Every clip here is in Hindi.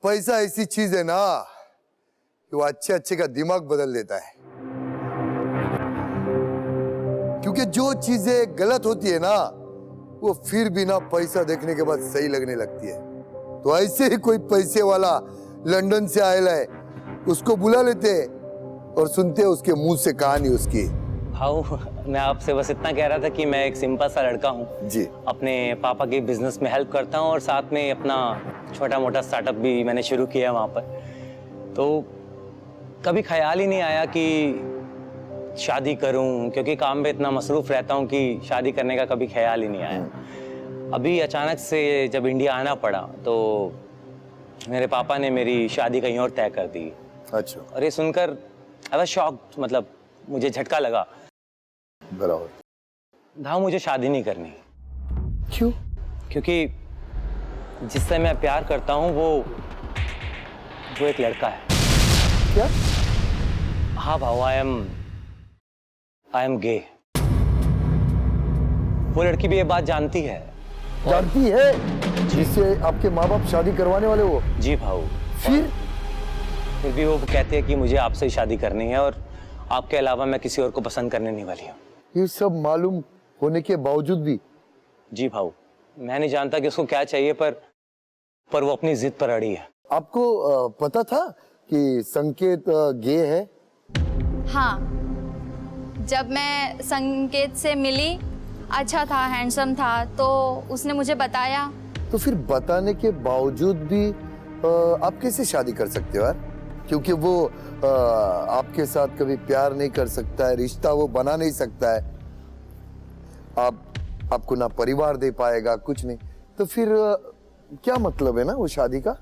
पैसा ऐसी चीज है ना कि वो अच्छे अच्छे का दिमाग बदल देता है। क्योंकि जो चीजें गलत होती है ना वो फिर भी ना पैसा देखने के बाद सही लगने लगती है। तो ऐसे ही कोई पैसे वाला लंदन से आया है, उसको बुला लेते और सुनते उसके मुंह से कहानी उसकी। भाऊ, मैं आपसे बस इतना कह रहा था कि मैं एक सिंपल सा लड़का हूँ जी। अपने पापा के बिजनेस में हेल्प करता हूँ और साथ में अपना छोटा मोटा स्टार्टअप भी मैंने शुरू किया वहाँ पर। तो कभी ख्याल ही नहीं आया कि शादी करूँ, क्योंकि काम में इतना मसरूफ रहता हूँ कि शादी करने का कभी ख्याल ही नहीं आया। अभी अचानक से जब इंडिया आना पड़ा तो मेरे पापा ने मेरी शादी कहीं और तय कर दी। अच्छा। और ये सुनकर आई वाज शॉक्ड, मतलब मुझे झटका लगा। बराबर। भाव, मुझे शादी नहीं करनी। क्यों? क्योंकि जिससे मैं प्यार करता हूँ वो एक लड़का है। क्या? हाँ भाव, आई एम गे। वो लड़की भी ये बात जानती है। जानती है? जिससे आपके माँ बाप शादी करवाने वाले वो? जी भाव। फिर भी वो कहती है कि मुझे आपसे ही शादी करनी है और आपके अलावा मैं किसी और को पसंद करने नहीं वाली हूँ। ये सब मालूम होने के बावजूद भी? जी भाऊ, मैं नहीं जानता कि उसको क्या चाहिए, पर वो अपनी जिद पर अड़ी है। आपको पता था कि संकेत गे है? हाँ, जब मैं संकेत से मिली, अच्छा था, हैंडसम था, तो उसने मुझे बताया। तो फिर बताने के बावजूद भी आप कैसे शादी कर सकते हो यार? क्योंकि वो आपके साथ कभी प्यार नहीं कर सकता है, रिश्ता वो बना नहीं सकता है। आपको ना परिवार दे पाएगा, कुछ नहीं। तो फिर क्या मतलब है ना वो शादी का?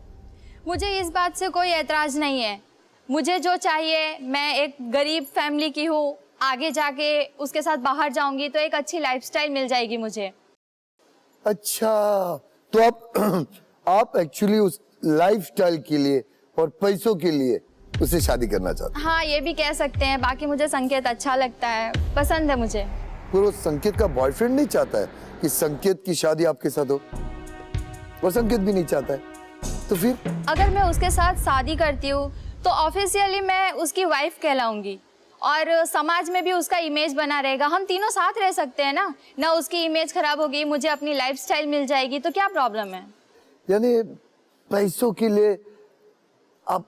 मुझे इस बात से कोई एतराज नहीं है। मुझे जो चाहिए, मैं एक गरीब फैमिली की हूँ, आगे जाके उसके साथ बाहर जाऊंगी तो एक अच्छी लाइफस्टाइल मिल जाएगी मुझे। अच्छा, तो आप एक्चुअली उस लाइफस्टाइल के लिए और पैसों के लिए उसे शादी करना चाहते हैं? हाँ, ये भी कह सकते हैं। बाकी मुझे संकेत अच्छा लगता है, पसंद है मुझे। वो संकेत का बॉयफ्रेंड नहीं चाहता है कि संकेत की शादी आपके साथ हो, और संकेत भी नहीं चाहता है। तो फिर अगर मैं उसके साथ शादी करती हूँ तो ऑफिशियली मैं उसकी वाइफ कहलाऊंगी और समाज में भी उसका इमेज बना रहेगा। हम तीनों साथ रह सकते हैं ना उसकी इमेज खराब होगी, मुझे अपनी लाइफस्टाइल मिल जाएगी, तो क्या प्रॉब्लम है? यानी पैसों के लिए आप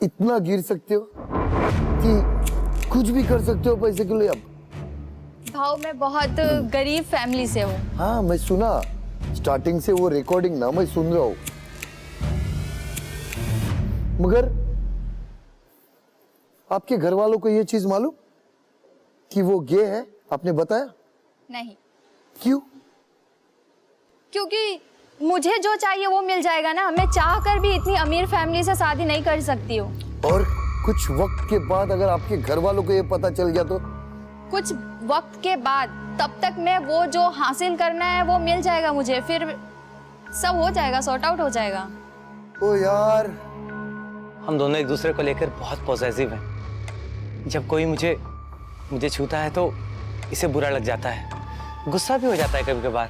इतना गिर सकते हो कि कुछ भी कर सकते हो पैसे के लिए? अब भाव, मैं बहुत गरीब फैमिली से हूँ। हाँ, मैं सुना, स्टार्टिंग से वो रिकॉर्डिंग ना मैं सुन रहा हूँ। मगर आपके घर वालों को ये चीज मालूम कि वो गे है? आपने बताया नहीं। क्यों? क्योंकि मुझे जो चाहिए वो मिल जाएगा ना। मैं चाह कर भी इतनी अमीर फैमिली से शादी नहीं कर सकती हूँ। और कुछ वक्त के बाद अगर आपके घर वालों को ये पता चल गया तो? कुछ वक्त के बाद, तब तक मैं वो जो हासिल करना है वो मिल जाएगा मुझे, फिर सब हो जाएगा, सॉर्ट आउट हो जाएगा। ओ यार, हम दोनों एक दूसरे को लेकर बहुत पॉसेसिव हैं। जब कोई मुझे छूता है तो इसे बुरा लग जाता है, गुस्सा भी हो जाता है कभी कभार,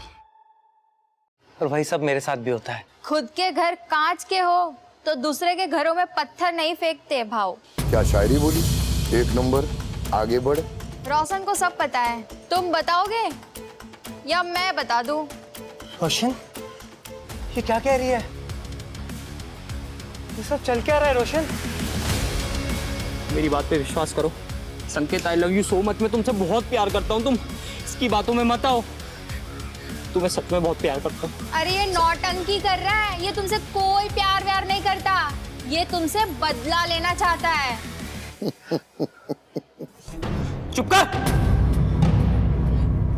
और वही सब मेरे साथ भी होता है। खुद के घर कांच के हो तो दूसरे के घरों में पत्थर नहीं फेंकते भाव। क्या शायरी बोली, एक नंबर। आगे बढ़। रोशन को सब पता है, तुम बताओगे या मैं बता दूं? रोशन, ये क्या कह रही है? ये सब चल क्या रहा है रोशन? मेरी बात पे विश्वास करो संकेत, I love you so much. मैं तुमसे बहुत प्यार करता हूँ, तुम इसकी बातों में मत आओ। तुम्हें सच में बहुत प्यार करता हूँ। अरे ये नौटंकी कर रहा है, ये तुमसे कोई प्यार व्यार नहीं करता, ये तुमसे बदला लेना चाहता है। चुप कर,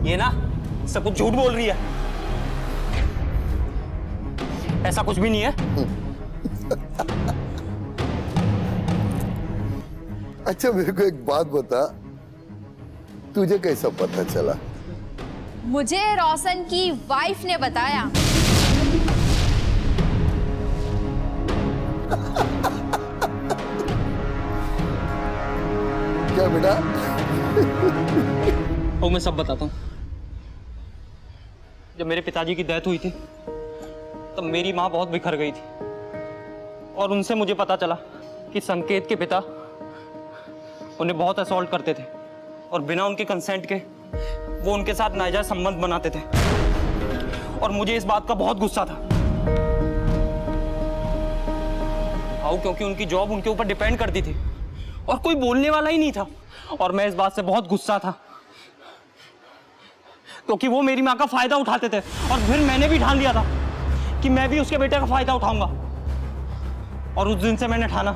ये ना सब कुछ झूठ बोल रही है, ऐसा कुछ भी नहीं है। अच्छा, मेरे को एक बात बता, तुझे कैसा पता चला? मुझे रोशन की वाइफ ने बताया। क्या बेटा? और मैं सब बताता हूँ। जब मेरे पिताजी की डेथ हुई थी तब मेरी माँ बहुत बिखर गई थी। और उनसे मुझे पता चला कि संकेत के पिता उन्हें बहुत असॉल्ट करते थे और बिना उनके कंसेंट के वो उनके साथ नाजायज संबंध बनाते थे। और मुझे इस बात का बहुत गुस्सा था। हाउ क्योंकि उनकी जॉब उनके ऊपर डिपेंड करती थी और कोई बोलने वाला ही नहीं था। और मैं इस बात से बहुत गुस्सा था क्योंकि वो मेरी माँ का फायदा उठाते थे और फिर मैंने भी ठान लिया था कि मैं भी उसके बेटे का फायदा उठाऊंगा। और उस दिन से मैंने ठाना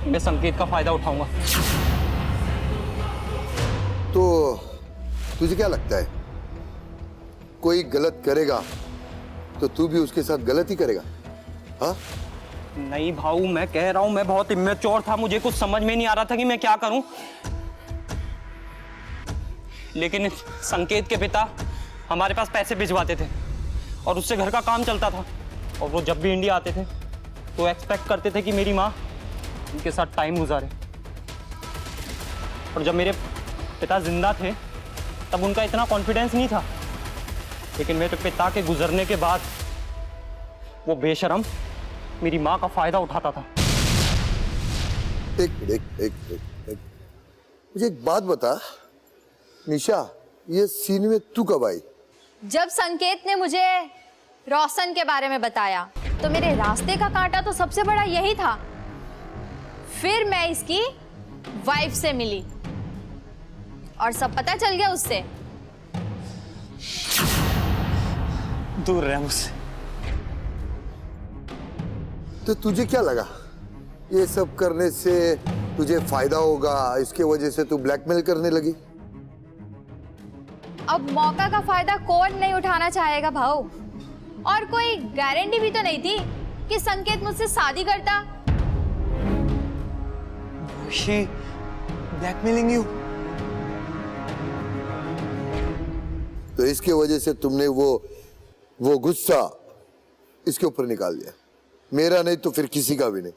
मैं संकेत का फायदा उठाऊंगा। तो तुझे क्या लगता है, कोई गलत करेगा तो तू भी उसके साथ गलत ही करेगा? हाँ? नहीं भाऊ, मैं कह रहा हूं मैं बहुत इम्मेच्योर था, मुझे कुछ समझ में नहीं आ रहा था कि मैं क्या करूं। लेकिन संकेत के पिता हमारे पास पैसे भिजवाते थे और उससे घर का काम चलता था। और वो जब भी इंडिया आते थे तो एक्सपेक्ट करते थे कि मेरी माँ उनके साथ टाइम गुजारे। और जब मेरे पिता जिंदा थे तब उनका इतना कॉन्फिडेंस नहीं था, लेकिन मेरे पिता के गुजरने के बाद वो बेशरम मेरी माँ का फायदा उठाता था। एक मुझे एक बात बता निशा, ये सीन में तू कब आई? जब संकेत ने मुझे रोशन के बारे में बताया तो मेरे रास्ते का कांटा तो सबसे बड़ा यही था। फिर मैं इसकी वाइफ से मिली और सब पता चल गया उससे। दूर रह मुझसे। तो तुझे क्या लगा ये सब करने से तुझे फायदा होगा, इसके वजह से तू ब्लैकमेल करने लगी? अब मौका का फायदा कौन नहीं उठाना चाहेगा भाऊ? और कोई गारंटी भी तो नहीं थी कि संकेत मुझसे शादी करता। She blackmailing you? तो इसके वजह से तुमने वो गुस्सा इसके ऊपर निकाल दिया। मेरा नहीं तो फिर किसी का भी नहीं।